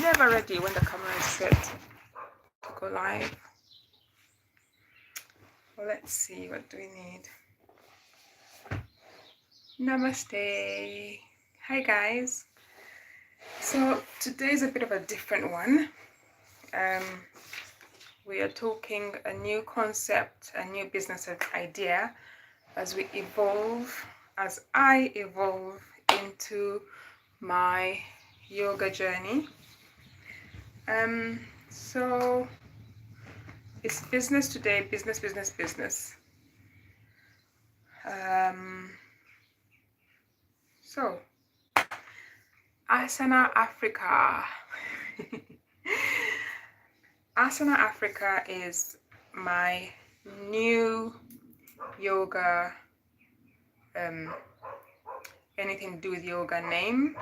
never ready when the camera is set to go live. Well, let's see, what do we need? Namaste. Hi guys. So today is a bit of a different one. We are talking a new concept, a new business idea as we evolve, as I evolve into my yoga journey. So it's business today, business. So ASANA Africa. ASANA Africa is my new yoga, anything to do with yoga name.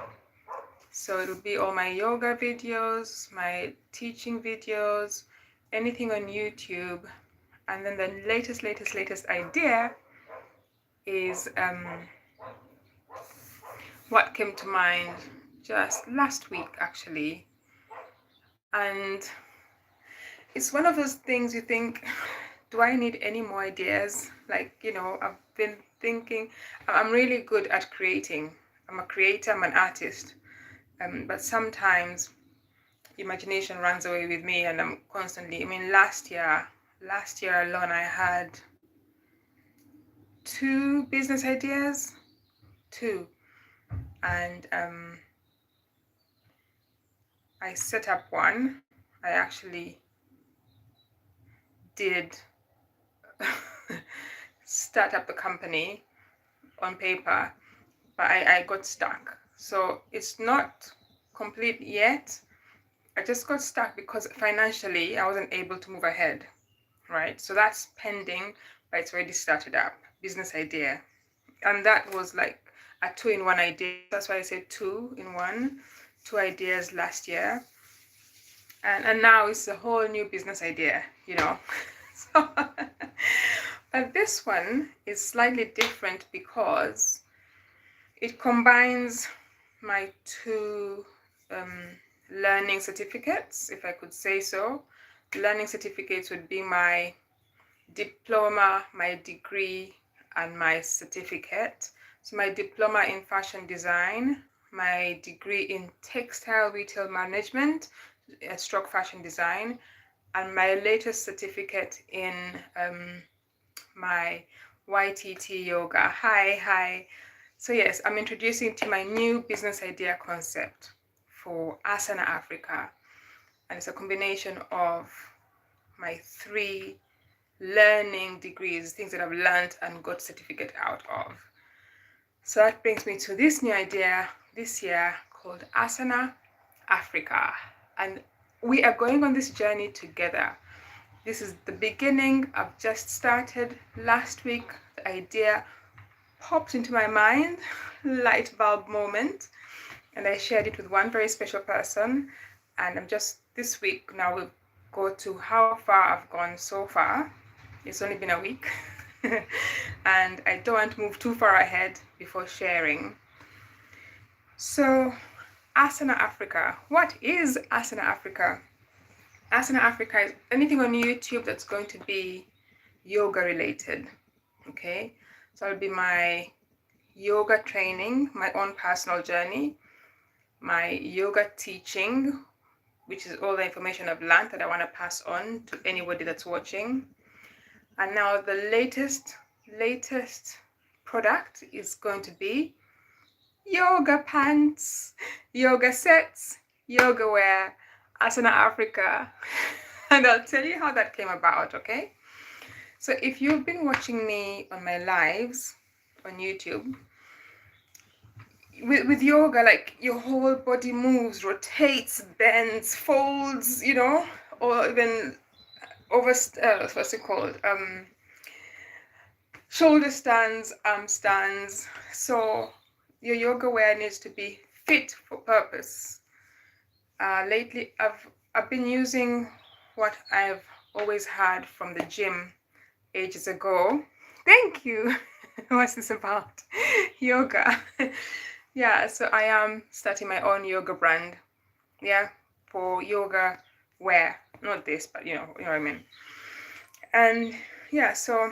So it'll be all my yoga videos, my teaching videos, anything on YouTube. And then the latest idea is what came to mind just last week actually. And it's one of those things you think, do I need any more ideas? Like, you know, I've been thinking, I'm really good at creating. I'm a creator, I'm an artist. But sometimes imagination runs away with me and I'm constantly, I mean, last year alone, I had 2 business ideas, 2. And I set up one. I actually did start up the company on paper, but I got stuck. So it's not complete yet. I just got stuck because financially I wasn't able to move ahead, right? So that's pending, but it's already started up, business idea. And that was like a 2-in-1 idea. That's why I said 2-in-1, 2 ideas last year. And now it's a whole new business idea, you know. So, but this one is slightly different because it combines my 2 learning certificates, if I could say so. Learning certificates would be my diploma, my degree, and my certificate. So my diploma in fashion design, my degree in textile retail management, stroke fashion design, and my latest certificate in my YTT yoga. Hi. So yes, I'm introducing to my new business idea concept for ASANA Africa. And it's a combination of my 3 learning degrees, things that I've learned and got certificate out of. So that brings me to this new idea this year called ASANA Africa. And we are going on this journey together. This is the beginning. I've just started last week. The idea popped into my mind, light bulb moment, and I shared it with one very special person. And I'm just this week now we'll go to how far I've gone so far. It's only been a week. And I don't want to move too far ahead before sharing. So ASANA Africa. What is ASANA Africa? ASANA Africa is anything on YouTube that's going to be yoga related. Okay, so it'll be my yoga training, my own personal journey, my yoga teaching, which is all the information I've learned that I want to pass on to anybody that's watching. And now the latest product is going to be yoga pants, yoga sets, yoga wear, ASANA Africa. And I'll tell you how that came about, okay? So if you've been watching me on my lives on YouTube, with yoga, like your whole body moves, rotates, bends, folds, you know, or even what's it called? Shoulder stands, arm stands. So your yoga wear needs to be fit for purpose. Lately, I've been using what I've always had from the gym ages ago. Thank you. What's this about? Yoga. Yeah, so I am starting my own yoga brand. Yeah, for yoga wear, not this, but you know what I mean. And yeah, so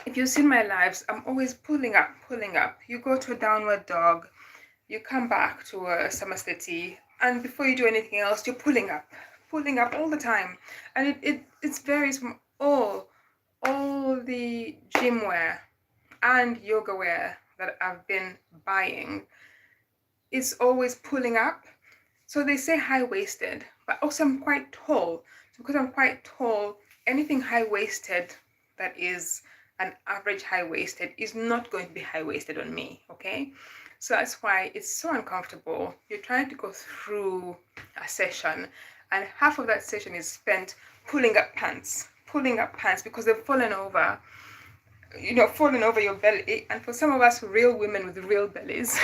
if you've seen my lives, I'm always pulling up. You go to a downward dog, you come back to a samastiti, and before you do anything else, you're pulling up all the time. And it varies from all the gym wear and yoga wear that I've been buying. It's always pulling up. So they say high-waisted, but also I'm quite tall. So because I'm quite tall, anything high-waisted that is an average high-waisted is not going to be high-waisted on me, okay? So that's why it's so uncomfortable. You're trying to go through a session, and half of that session is spent pulling up pants because they've fallen over, you know, fallen over your belly. And for some of us real women with real bellies,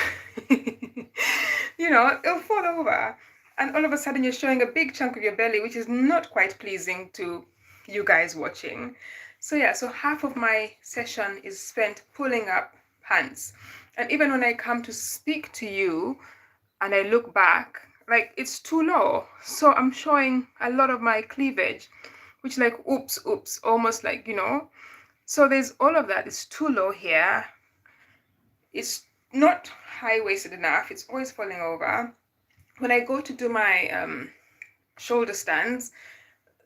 you know, it'll fall over, and all of a sudden you're showing a big chunk of your belly, which is not quite pleasing to you guys watching. So yeah, so half of my session is spent pulling up pants. And even when I come to speak to you and I look back, like it's too low. So I'm showing a lot of my cleavage, which like, oops, almost like, you know. So there's all of that. It's too low here. It's not high-waisted enough. It's always falling over. When I go to do my shoulder stands,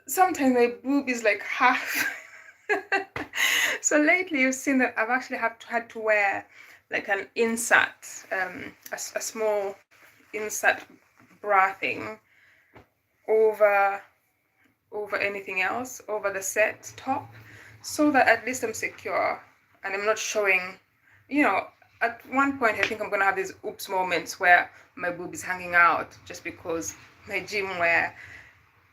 sometimes my boob is like half. So lately you've seen that I've actually had to wear like an insert, a small insert bra thing over anything else, over the set top, so that at least I'm secure and I'm not showing, you know. At one point I think I'm gonna have these oops moments where my boob is hanging out just because my gym wear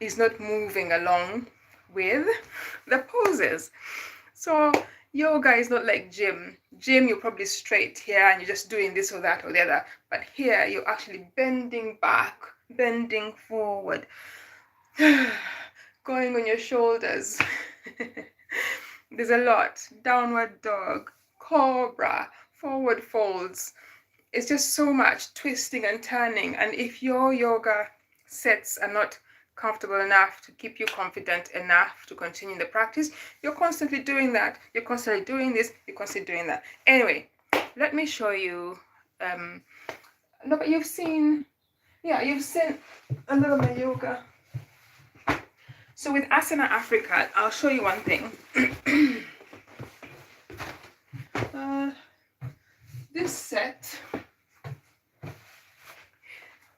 is not moving along with the poses. So yoga is not like gym. You're probably straight here and you're just doing this or that or the other, but here you're actually bending back, bending forward, going on your shoulders. There's a lot. Downward dog, cobra, forward folds. It's just so much twisting and turning. And if your yoga sets are not comfortable enough to keep you confident enough to continue the practice, you're constantly doing that. You're constantly doing this. You're constantly doing that. Anyway, let me show you. No, but you've seen a little of my yoga. So with Asana Africa, I'll show you one thing.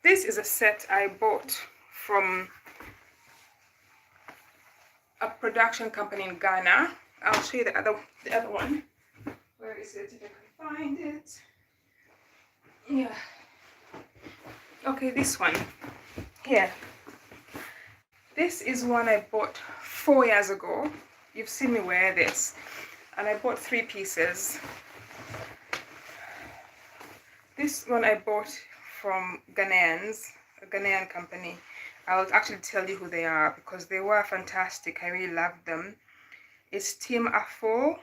This is a set I bought from a production company in Ghana. I'll show you the other one. Where is it? If I can find it. Yeah. Okay, this one. Here. This is one I bought 4 years ago. You've seen me wear this. And I bought 3 pieces. This one I bought from Ghanaians, a Ghanaian company. I'll actually tell you who they are because they were fantastic. I really loved them. It's Team Afo,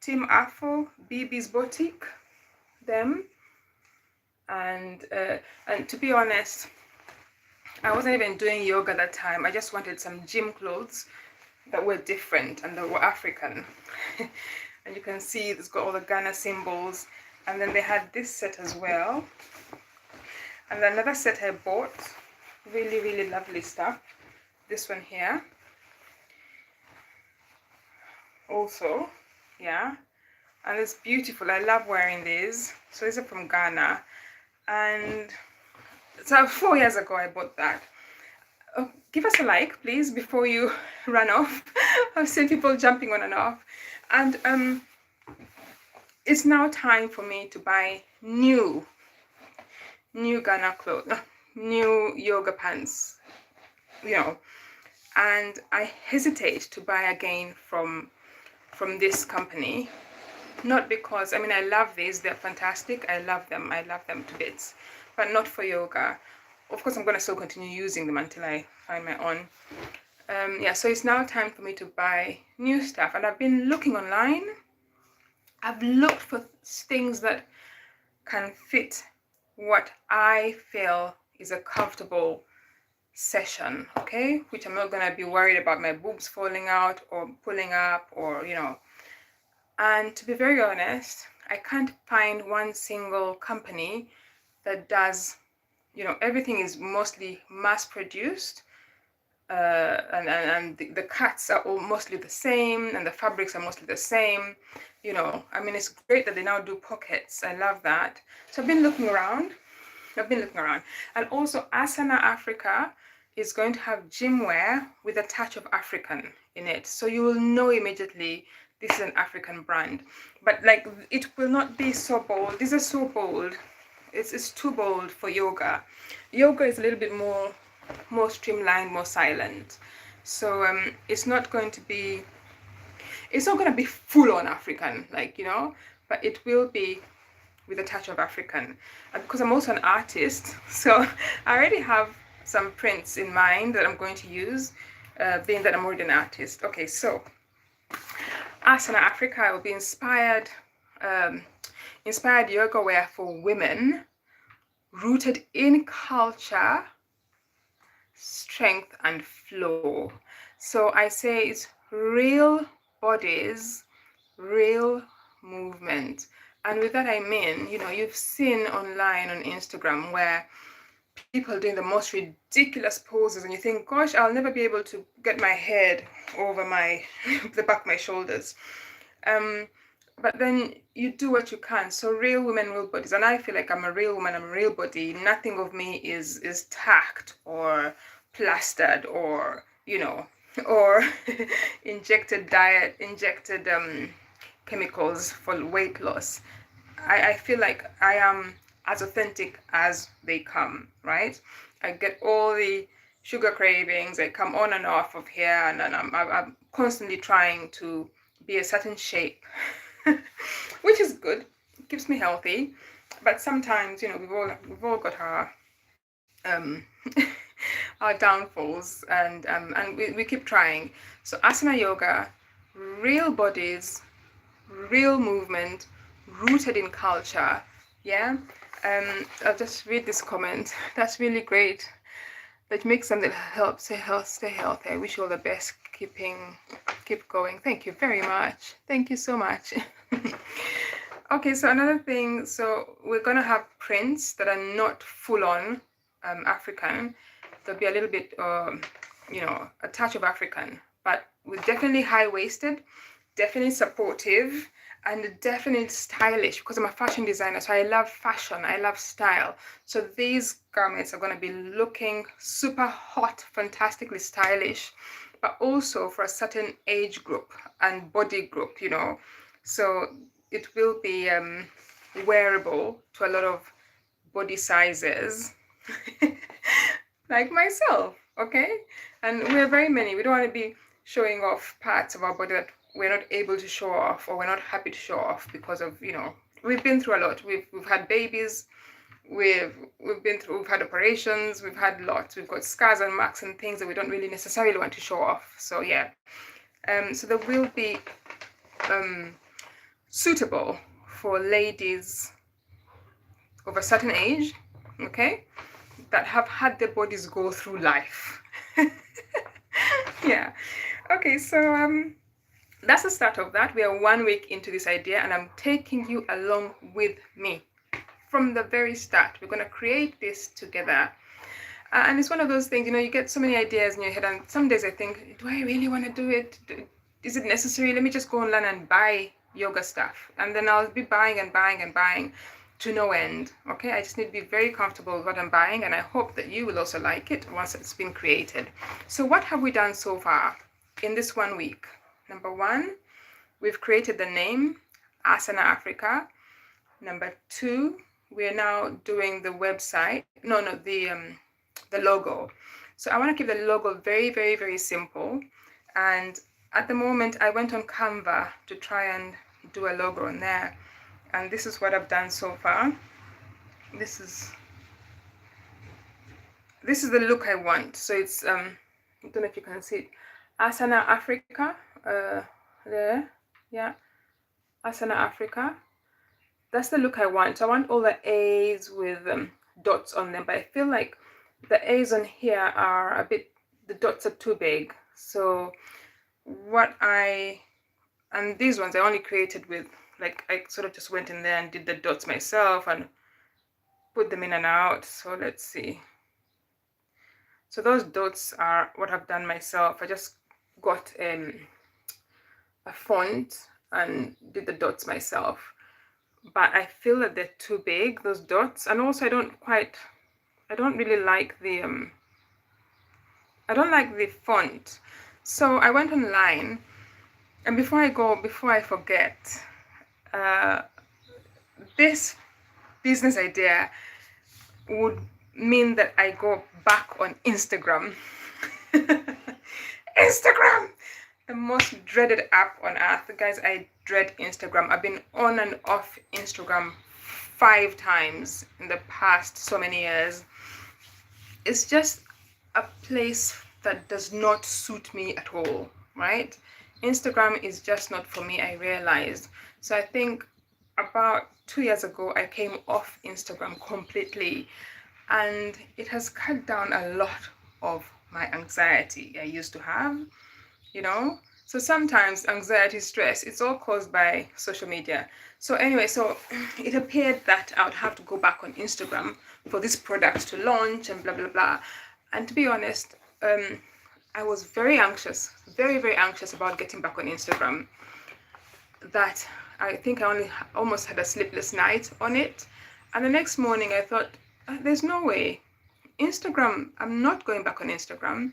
BB's Boutique, them. And to be honest, I wasn't even doing yoga that time. I just wanted some gym clothes that were different and that were African. And you can see it's got all the Ghana symbols. And then they had this set as well. And another set I bought, really, really lovely stuff. This one here. Also, yeah. And it's beautiful. I love wearing these. So these are from Ghana. And so 4 years ago I bought that. Give us a like, please, before you run off. I've seen people jumping on and off. And it's now time for me to buy new Ghana clothes, new yoga pants, you know. And I hesitate to buy again from this company. Not because, I mean, I love these, they're fantastic, I love them to bits, but not for yoga. Of course, I'm going to still continue using them until I find my own. Yeah, so it's now time for me to buy new stuff. And I've been looking online. I've looked for things that can fit what I feel is a comfortable session, okay, which I'm not gonna be worried about my boobs falling out or pulling up, or and to be very honest, I can't find one single company that does, everything is mostly mass produced, and the cuts are all mostly the same, and the fabrics are mostly the same. I mean, it's great that they now do pockets. I love that. So I've been looking around. And also ASANA Africa is going to have gym wear with a touch of African in it. So you will know immediately this is an African brand. But like, it will not be so bold. These are so bold. It's too bold for yoga. Yoga is a little bit more streamlined, more silent. So it's not going to be full on African, but it will be with a touch of African. And because I'm also an artist, so I already have some prints in mind that I'm going to use, being that I'm already an artist. Okay, so ASANA Africa will be inspired yoga wear for women, rooted in culture, strength, and flow. So I say it's real bodies, real movement. And with that I mean, you've seen online on Instagram where people are doing the most ridiculous poses, and you think, gosh, I'll never be able to get my head over the back of my shoulders. But then you do what you can. So real women, real bodies. And I feel like I'm a real woman, I'm a real body. Nothing of me is tacked or plastered or, or injected chemicals for weight loss. I feel like I am as authentic as they come, right? I get all the sugar cravings, I come on and off of here, and I'm constantly trying to be a certain shape, which is good. It keeps me healthy. But sometimes, we've all got our our downfalls, and we keep trying. So asana yoga, real bodies, real movement, rooted in culture. Yeah. I'll just read this comment. That's really great. That makes something help stay healthy. I wish you all the best. Keep going. Thank you very much. Thank you so much. Okay, so another thing, so we're gonna have prints that are not full on African. There'll be a little bit a touch of African, but with definitely high-waisted, definitely supportive, and definitely stylish, because I'm a fashion designer, so I love fashion, I love style. So these garments are going to be looking super hot, fantastically stylish, but also for a certain age group and body group, so it will be wearable to a lot of body sizes like myself. Okay, and we're very many. We don't want to be showing off parts of our body that we're not able to show off, or we're not happy to show off, because of, we've been through a lot. We've had babies, we've had operations, we've had lots, we've got scars and marks and things that we don't really necessarily want to show off. So yeah, so there will be suitable for ladies of a certain age, okay, that have had their bodies go through life. Yeah. Okay, so that's the start of that. We are 1 week into this idea, and I'm taking you along with me from the very start. We're going to create this together. And it's one of those things, you get so many ideas in your head, and some days I think, do I really want to do it? Is it necessary? Let me just go online and buy yoga stuff. And then I'll be buying and buying and buying to no end. Okay, I just need to be very comfortable with what I'm buying, and I hope that you will also like it once it's been created. So what have we done so far in this 1 week? Number one, we've created the name ASANA Africa. Number two, we're now doing the website. The logo. So I want to keep the logo very, very, very simple. And at the moment, I went on Canva to try and do a logo on there. And this is what I've done so far. This is the look I want. So it's I don't know if you can see it. ASANA Africa. There. Yeah. ASANA Africa. That's the look I want. So I want all the A's with dots on them, but I feel like the A's on here are a bit, the dots are too big. So and these ones I only created with, like, I sort of just went in there and did the dots myself and put them in and out. So let's see. So those dots are what I've done myself. I just got a font and did the dots myself. But I feel that they're too big, those dots. And also I don't really like the font. So I went online, and before I forget, this business idea would mean that I go back on Instagram. Instagram, the most dreaded app on earth. Guys, I dread Instagram. I've been on and off Instagram 5 times in the past so many years. It's just a place that does not suit me at all, right? Instagram is just not for me, I realized. So I think about 2 years ago, I came off Instagram completely, and it has cut down a lot of my anxiety I used to have, you know? So sometimes anxiety, stress, it's all caused by social media. So anyway, so it appeared that I would have to go back on Instagram for this product to launch and blah, blah, blah. And to be honest, I was very anxious, very, very anxious about getting back on Instagram, that I think I almost had a sleepless night on it. And the next morning I thought, there's no way. Instagram, I'm not going back on Instagram.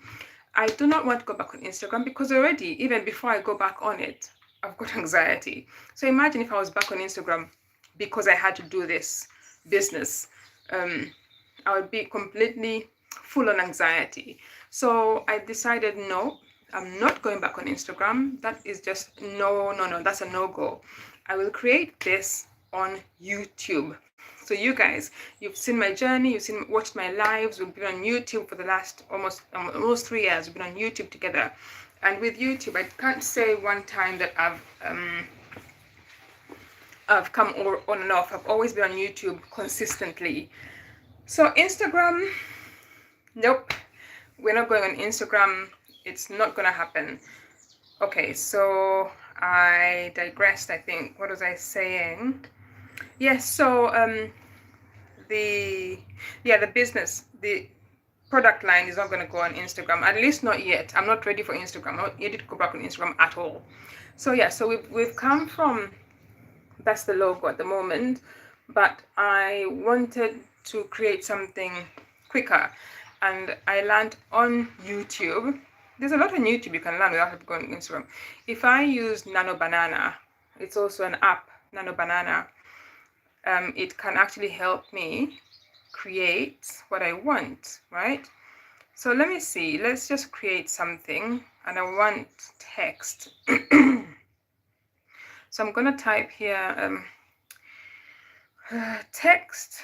I do not want to go back on Instagram because already, even before I go back on it, I've got anxiety. So imagine if I was back on Instagram because I had to do this business. I would be completely full on anxiety. So I decided, no, I'm not going back on Instagram. That is just no, that's a no-go. I will create this on YouTube. So you guys, you've seen my journey, watched my lives. We've been on YouTube for the last almost 3 years. We've been on YouTube together. And with YouTube, I can't say one time that I've come on and off. I've always been on YouTube consistently. So Instagram, nope, we're not going on Instagram. It's not gonna happen. Okay, so I digressed, I think. What was I saying? Yes, so the business, the product line is not going to go on Instagram, at least not yet. I'm not ready for Instagram. I'm not ready to go back on Instagram at all. So yeah, so we've come from, that's the logo at the moment, but I wanted to create something quicker, and I learned on YouTube. There's a lot on YouTube you can learn without having to go on Instagram. If I use Nano Banana, it's also an app, Nano Banana. It can actually help me create what I want, right? So let me see, let's just create something, and I want text. So I'm gonna type here text,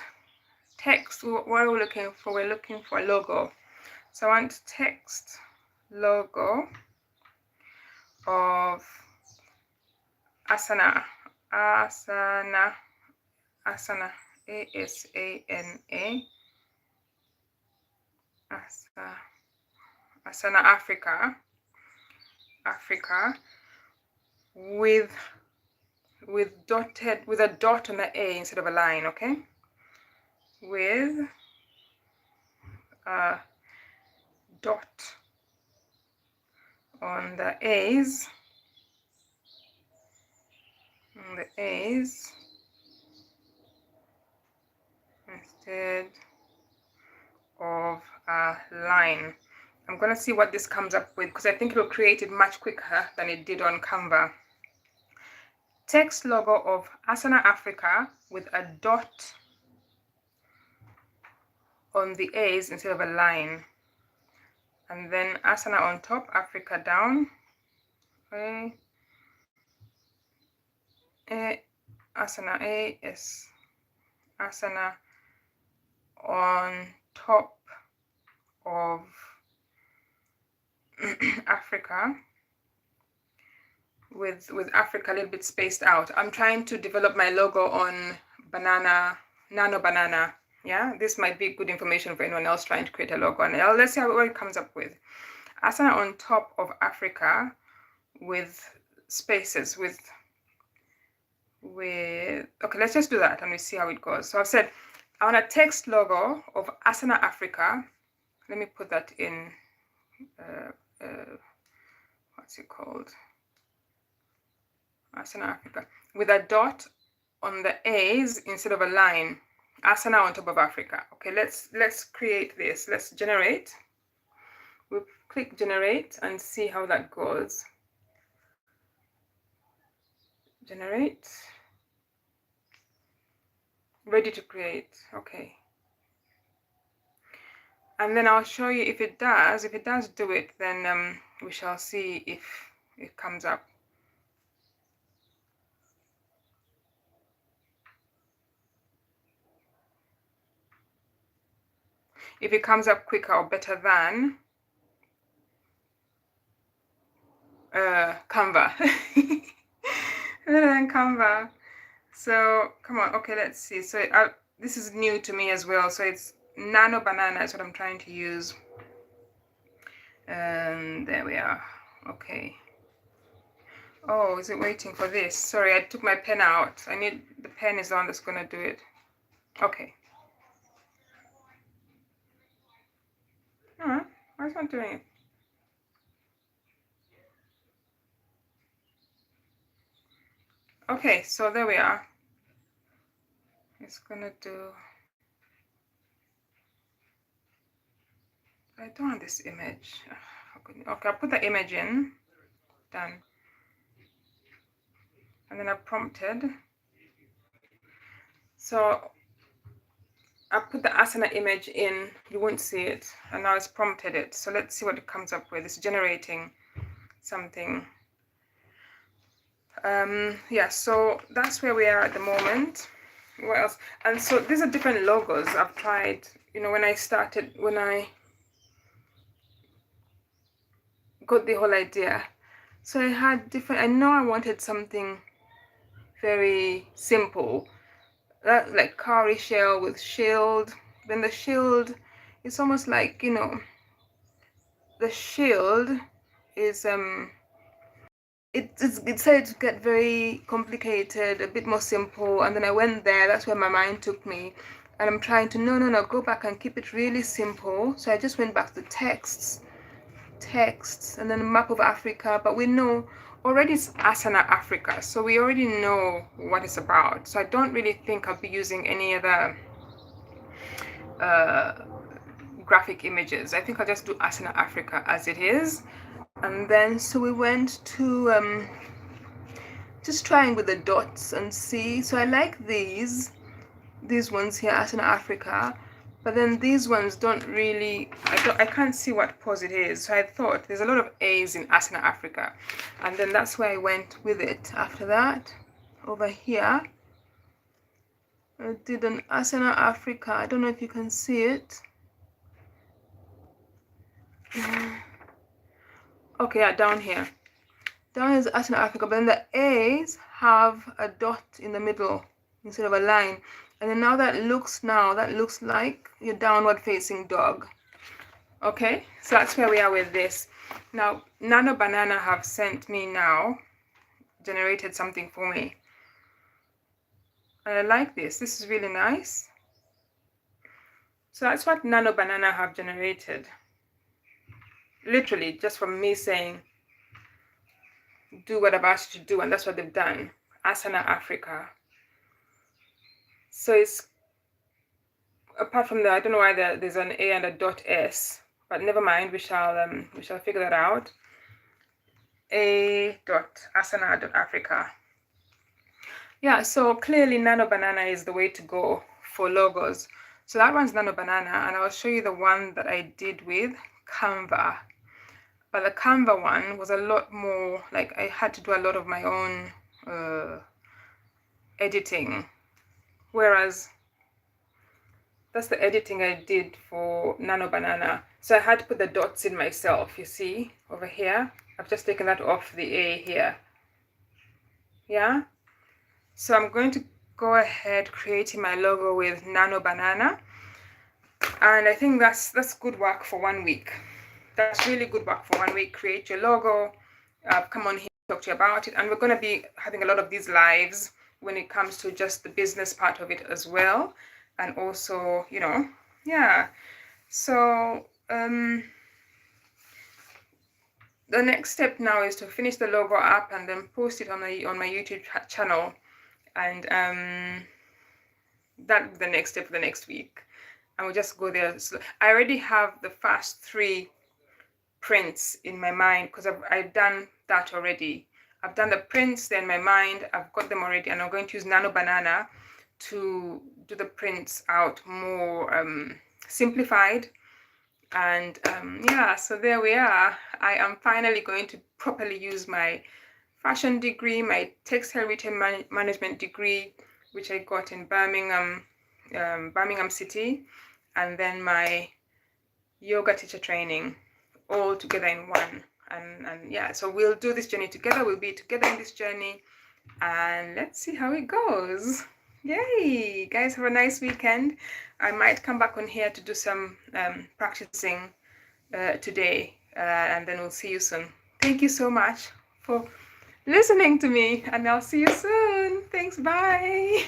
what are we looking for? We're looking for a logo. So I want text logo of ASANA, ASANA, ASANA, ASANA, ASANA Africa, with a dot on the A instead of a line, okay? With a dot on the A's, instead of a line. I'm gonna see what this comes up with, because I think it'll create it much quicker than it did on Canva. Text logo of ASANA Africa with a dot on the A's instead of a line, and then ASANA on top, Africa down. Okay. ASANA A is ASANA on top of Africa, with Africa a little bit spaced out. I'm trying to develop my logo on Nano Banana. Yeah, this might be good information for anyone else trying to create a logo. And let's see what it comes up with. ASANA on top of Africa with spaces, okay, let's just do that and we see how it goes. So I've said I want a text logo of ASANA Africa. Let me put that in, what's it called? ASANA Africa with a dot on the A's instead of a line. ASANA on top of Africa. Okay, let's create this. Let's generate. We'll click generate and see how that goes. Generate. Ready to create. Okay. And then I'll show you if it does. If it does do it, then we shall see if it comes up. If it comes up quicker or better than Canva. Better than Canva. So come on, okay, let's see. So this is new to me as well. So it's Nano Banana is what I'm trying to use. And there we are. Okay. Oh, is it waiting for this? Sorry, I took my pen out. I need the pen is the one that's gonna do it. Okay. Alright, why is it not doing it? Okay, so there we are. It's gonna do. I don't want this image. Okay, I'll put the image in. Done. And then I prompted. So I put the ASANA image in, you won't see it, and now it's prompted it. So let's see what it comes up with. It's generating something. Yeah, so that's where we are at the moment. What else? And so these are different logos I've tried. You know, when I got the whole idea. So I had different, I know I wanted something very simple, like cowrie shell with shield. Then the shield, it's almost like, you know, the shield is it started to get very complicated, a bit more simple, and then I went there. That's where my mind took me, and I'm trying to no, go back and keep it really simple. So I just went back to texts, and then a map of Africa. But we know already it's ASANA Africa, so we already know what it's about. So I don't really think I'll be using any other graphic images. I think I'll just do ASANA Africa as it is. And then so we went to just trying with the dots and see. So I like these ones here, ASANA Africa, but then these ones don't really, I can't see what pose it is. So I thought there's a lot of A's in ASANA Africa, and then that's where I went with it. After that, over here I did an ASANA Africa. I don't know if you can see it. Okay, yeah, down here. Down is ASANA Africa, but then the A's have a dot in the middle instead of a line. And then now that looks like your downward facing dog. Okay, so that's where we are with this. Now, Nano Banana have sent me now, generated something for me. And I like this. This is really nice. So that's what Nano Banana have generated. Literally, just from me saying, do what I've asked you to do, and that's what they've done. ASANA Africa. So it's, apart from that, I don't know why there's an A and a dot S, but never mind, we shall figure that out. ASANA.Africa. Yeah, so clearly Nano Banana is the way to go for logos. So that one's Nano Banana, and I'll show you the one that I did with Canva. But the Canva one was a lot more, like I had to do a lot of my own editing. Whereas that's the editing I did for Nano Banana. So I had to put the dots in myself, you see, over here. I've just taken that off the A here. Yeah? So I'm going to go ahead creating my logo with Nano Banana. And I think that's good work for 1 week. That's really good work for 1 week. Create your logo, come on here, talk to you about it. And we're going to be having a lot of these lives when it comes to just the business part of it as well. And also, you know, yeah. So the next step now is to finish the logo up and then post it on my YouTube channel. And that's the next step for the next week. And we'll just go there. So I already have the first 3 prints in my mind because I've done that already. I've done the prints, they're in my mind, I've got them already, and I'm going to use Nano Banana to do the prints out more simplified. And yeah, so there we are. I am finally going to properly use my fashion degree, my textile retail management degree, which I got in Birmingham City, and then my yoga teacher training, all together in one. And yeah, so we'll do this journey together. We'll be together in this journey, and let's see how it goes. Yay, guys, have a nice weekend. I might come back on here to do some practicing today, and then we'll see you soon. Thank you so much for listening to me, and I'll see you soon. Thanks, bye.